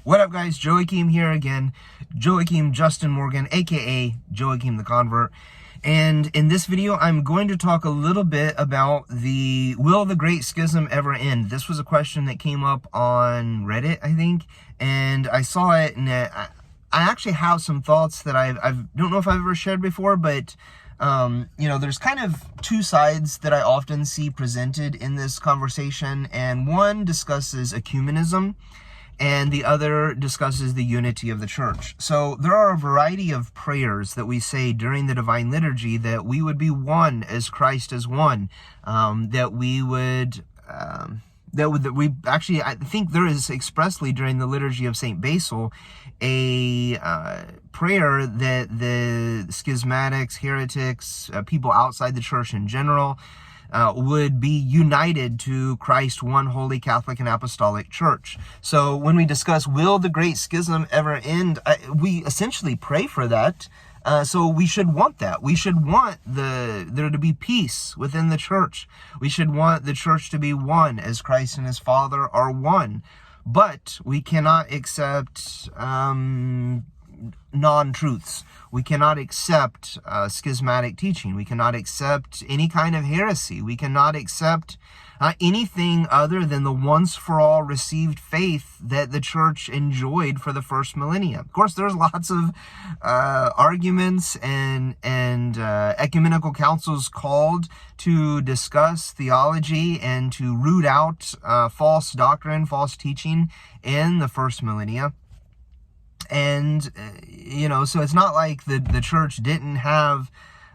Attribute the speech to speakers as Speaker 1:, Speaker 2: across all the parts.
Speaker 1: What up, guys? Joachim here again. Joachim Justin Morgan, aka Joachim the Convert. And in this video, I'm going to talk a little bit about will the Great Schism ever end? This was a question that came up on Reddit, I think, and I saw it, and I actually have some thoughts that I don't know if I've ever shared before, but there's kind of two sides that I often see presented in this conversation, and one discusses ecumenism, and the other discusses the unity of the church. So there are a variety of prayers that we say during the Divine Liturgy that we would be one as Christ is one, I think there is expressly during the Liturgy of St. Basil a prayer that the schismatics, heretics, people outside the church in general, would be united to Christ, one holy Catholic and Apostolic Church. So when we discuss, will the Great Schism ever end, we essentially pray for that. So we should want that. We should want there to be peace within the church. We should want the church to be one as Christ and his Father are one. But we cannot accept non-truths. We cannot accept schismatic teaching. We cannot accept any kind of heresy. We cannot accept anything other than the once-for-all received faith that the church enjoyed for the first millennia. Of course, there's lots of arguments and ecumenical councils called to discuss theology and to root out false doctrine, false teaching in the first millennia. And, so it's not like the church didn't have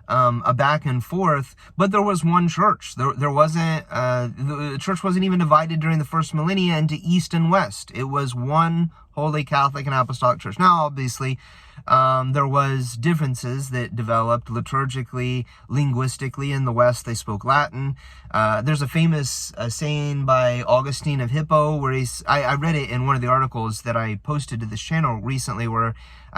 Speaker 1: a back and forth, but there was one church. There wasn't, the church wasn't even divided during the first millennia into East and West. It was one holy Catholic and Apostolic Church. Now, obviously, there was differences that developed liturgically, linguistically. In the West, they spoke Latin. There's a famous saying by Augustine of Hippo where I read it in one of the articles that I posted to this channel recently, where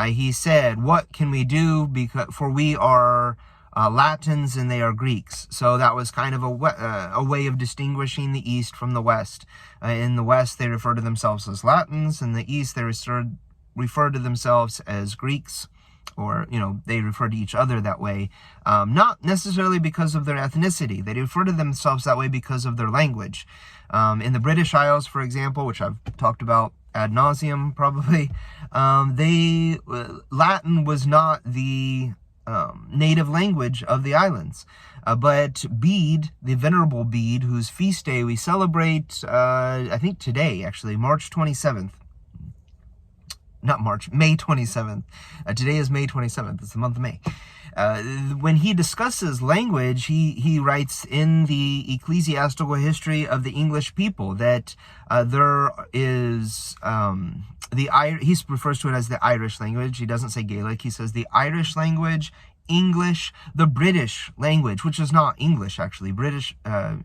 Speaker 1: he said, "What can we do? For we are Latins and they are Greeks." So that was kind of a way of distinguishing the East from the West. In the West, they refer to themselves as Latins. In the East, they refer to themselves as Greeks, or, they refer to each other that way. Not necessarily because of their ethnicity. They refer to themselves that way because of their language. In the British Isles, for example, which I've talked about ad nauseum probably, Latin was not the native language of the islands. But Bede, the Venerable Bede, whose feast day we celebrate, I think today, actually, March 27th. Not March, May 27th. Today is May 27th. It's the month of May. When he discusses language, he writes in the Ecclesiastical History of the English People that there is he refers to it as the Irish language. He doesn't say Gaelic. He says the Irish language, English, the British language, which is not English, actually.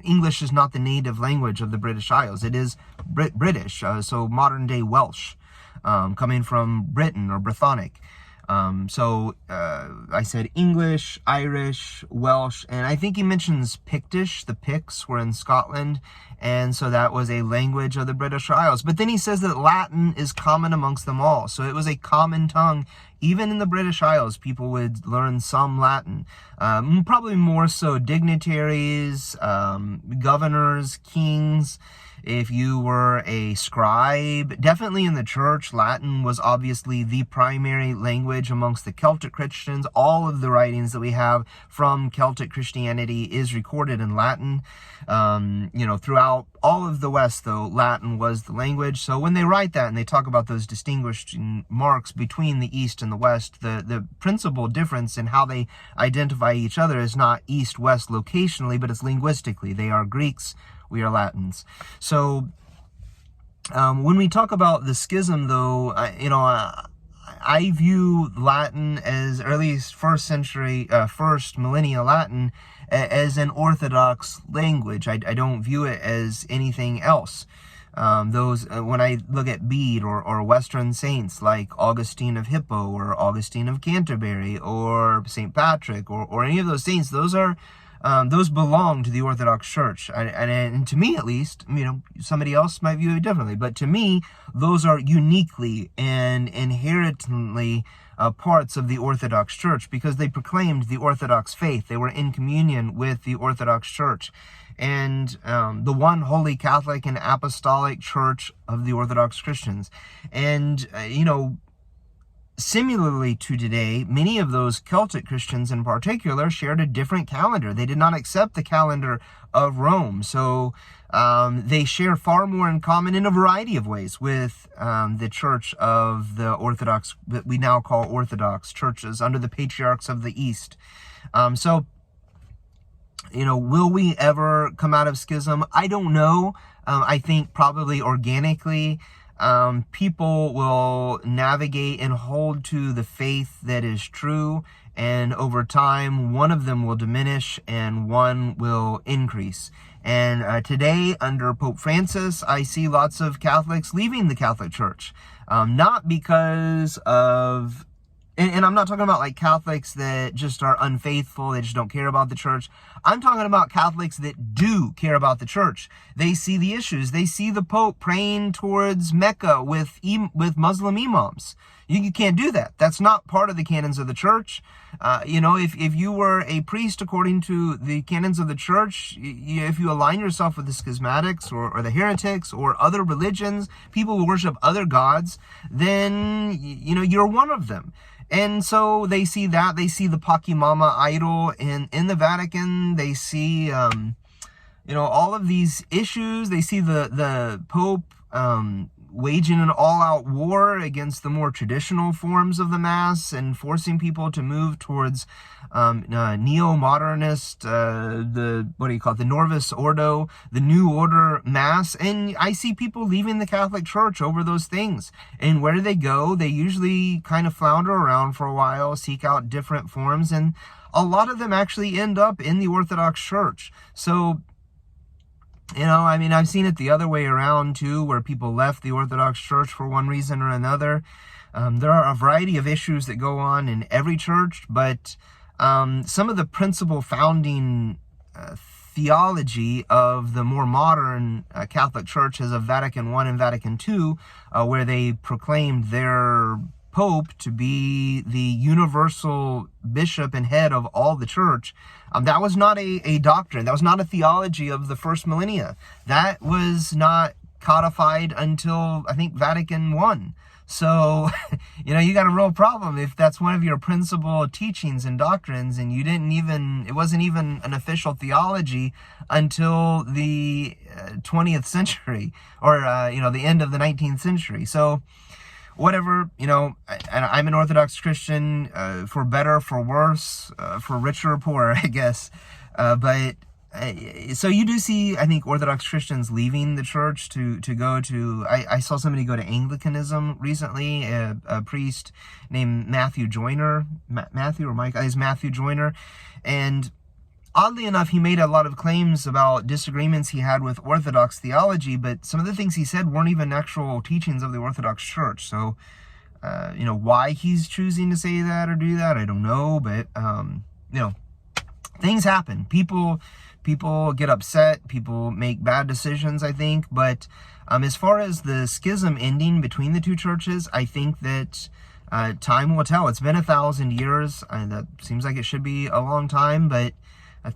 Speaker 1: English is not the native language of the British Isles. It is British, so modern-day Welsh, coming from Britain or Brythonic. I said English, Irish, Welsh, and I think he mentions Pictish. The Picts were in Scotland, and so that was a language of the British Isles. But then he says that Latin is common amongst them all. So it was a common tongue. Even in the British Isles, people would learn some Latin. Probably more so dignitaries, governors, kings. If you were a scribe, definitely in the church, Latin was obviously the primary language amongst the Celtic Christians. All of the writings that we have from Celtic Christianity is recorded in Latin. Throughout all of the West, though, Latin was the language. So when they write that and they talk about those distinguishing marks between the East and the West, the principal difference in how they identify each other is not East-West locationally, but it's linguistically. They are Greeks. We are Latins. So when we talk about the schism, though, I view Latin as early as first millennia Latin as an Orthodox language. I don't view it as anything else. When I look at Bede or Western saints like Augustine of Hippo or Augustine of Canterbury or St. Patrick or any of those saints, those are those belong to the Orthodox Church. And to me, at least, somebody else might view it differently, but to me, those are uniquely and inherently parts of the Orthodox Church, because they proclaimed the Orthodox faith. They were in communion with the Orthodox Church and the one holy Catholic and Apostolic Church of the Orthodox Christians. And, similarly to today, many of those Celtic Christians in particular shared a different calendar. They did not accept the calendar of Rome. So they share far more in common in a variety of ways with the Church of the Orthodox, that we now call Orthodox churches under the patriarchs of the East. Will we ever come out of schism? I don't know. I think probably organically, people will navigate and hold to the faith that is true, and over time, one of them will diminish and one will increase. And today, under Pope Francis, I see lots of Catholics leaving the Catholic Church, not because of, and I'm not talking about like Catholics that just are unfaithful, they just don't care about the church. I'm talking about Catholics that do care about the church. They see the issues. They see the Pope praying towards Mecca with Muslim imams. You can't do that. That's not part of the canons of the church. If you were a priest according to the canons of the church, if you align yourself with the schismatics or the heretics or other religions, people who worship other gods, then, you're one of them. And so they see that. They see the Pachamama idol in the Vatican. They see, all of these issues. They see the Pope waging an all-out war against the more traditional forms of the Mass and forcing people to move towards neo-modernist, the Novus Ordo, the New Order Mass. And I see people leaving the Catholic Church over those things. And where do they go? They usually kind of flounder around for a while, seek out different forms, and a lot of them actually end up in the Orthodox Church. So, I've seen it the other way around too, where people left the Orthodox Church for one reason or another. There are a variety of issues that go on in every church, but some of the principal founding theology of the more modern Catholic Church as of Vatican I and Vatican II, where they proclaimed their Pope to be the universal bishop and head of all the church. That was not a doctrine. That was not a theology of the first millennia. That was not codified until, I think, Vatican I. So, you got a real problem if that's one of your principal teachings and doctrines, and it wasn't even an official theology until the 20th century, or, the end of the 19th century. So, whatever, I'm an Orthodox Christian, for better, for worse, for richer or poorer, I guess. So you do see, I think, Orthodox Christians leaving the church to go to, I saw somebody go to Anglicanism recently, a priest named Matthew Joyner, Matthew or Mike, is Matthew Joyner. And oddly enough, he made a lot of claims about disagreements he had with Orthodox theology, but some of the things he said weren't even actual teachings of the Orthodox Church. So, why he's choosing to say that or do that, I don't know. But, things happen. People get upset. People make bad decisions, I think. But as far as the schism ending between the two churches, I think that time will tell. It's been 1,000 years. That seems like it should be a long time, but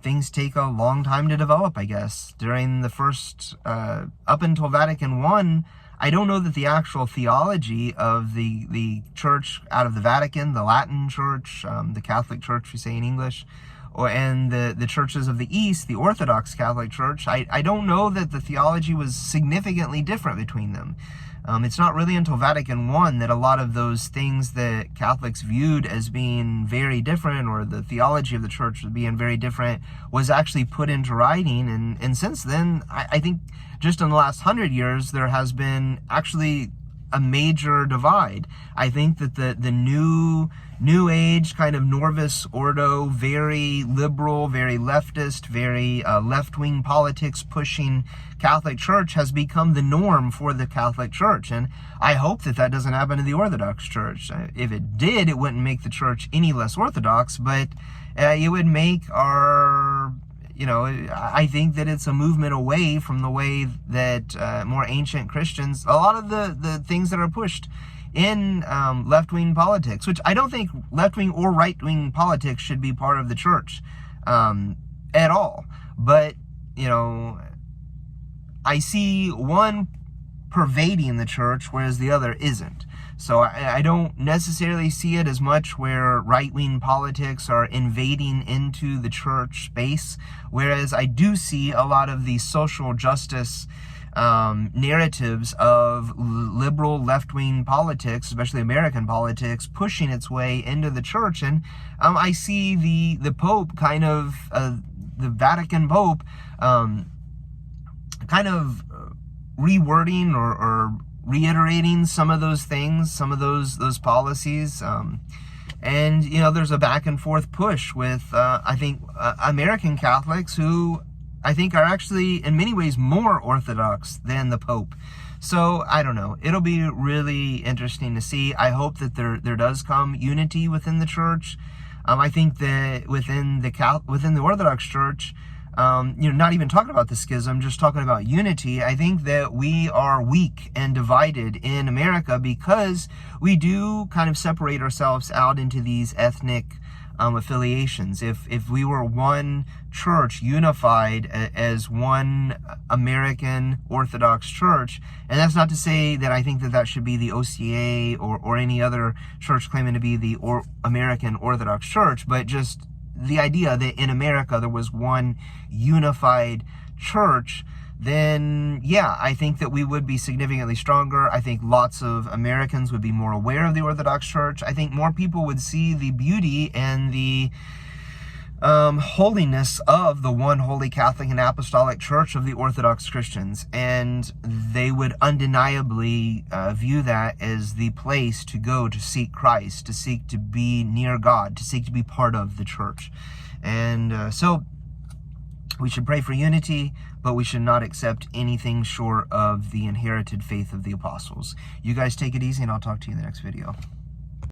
Speaker 1: things take a long time to develop, I guess. During the first, up until Vatican I don't know that the actual theology of the church out of the Vatican, the Latin church, the Catholic church, we say in English, and the churches of the East, the Orthodox Catholic Church, I don't know that the theology was significantly different between them. It's not really until Vatican I that a lot of those things that Catholics viewed as being very different, or the theology of the church as being very different, was actually put into writing. And since then, I think just in the last 100 years, there has been actually a major divide. I think that the new age kind of Novus Ordo, very liberal, very leftist, very left-wing politics pushing Catholic Church has become the norm for the Catholic Church. And I hope that doesn't happen to the Orthodox Church. If it did, it wouldn't make the church any less Orthodox, but it would make our I think that it's a movement away from the way that more ancient Christians, a lot of the things that are pushed in left-wing politics, which I don't think left-wing or right-wing politics should be part of the church at all. But, I see one pervading the church, whereas the other isn't. So I don't necessarily see it as much where right-wing politics are invading into the church space, whereas I do see a lot of the social justice narratives of liberal left-wing politics, especially American politics, pushing its way into the church. And I see the Pope kind of, the Vatican Pope, kind of rewording or reiterating some of those things, some of those policies. And, there's a back and forth push with, I think, American Catholics who I think are actually in many ways more Orthodox than the Pope. So I don't know. It'll be really interesting to see. I hope that there does come unity within the church. I think that within the Orthodox Church, not even talking about the schism, just talking about unity, I think that we are weak and divided in America because we do kind of separate ourselves out into these ethnic affiliations. If we were one church unified as one American Orthodox Church, and that's not to say that I think that should be the OCA or any other church claiming to be the American Orthodox Church, but just the idea that in America there was one unified church, then yeah, I think that we would be significantly stronger. I think lots of Americans would be more aware of the Orthodox Church. I think more people would see the beauty and the holiness of the one holy Catholic and Apostolic Church of the Orthodox Christians, and they would undeniably view that as the place to go to seek Christ, to seek to be near God, to seek to be part of the church. And so we should pray for unity, but we should not accept anything short of the inherited faith of the apostles. You guys take it easy, and I'll talk to you in the next video.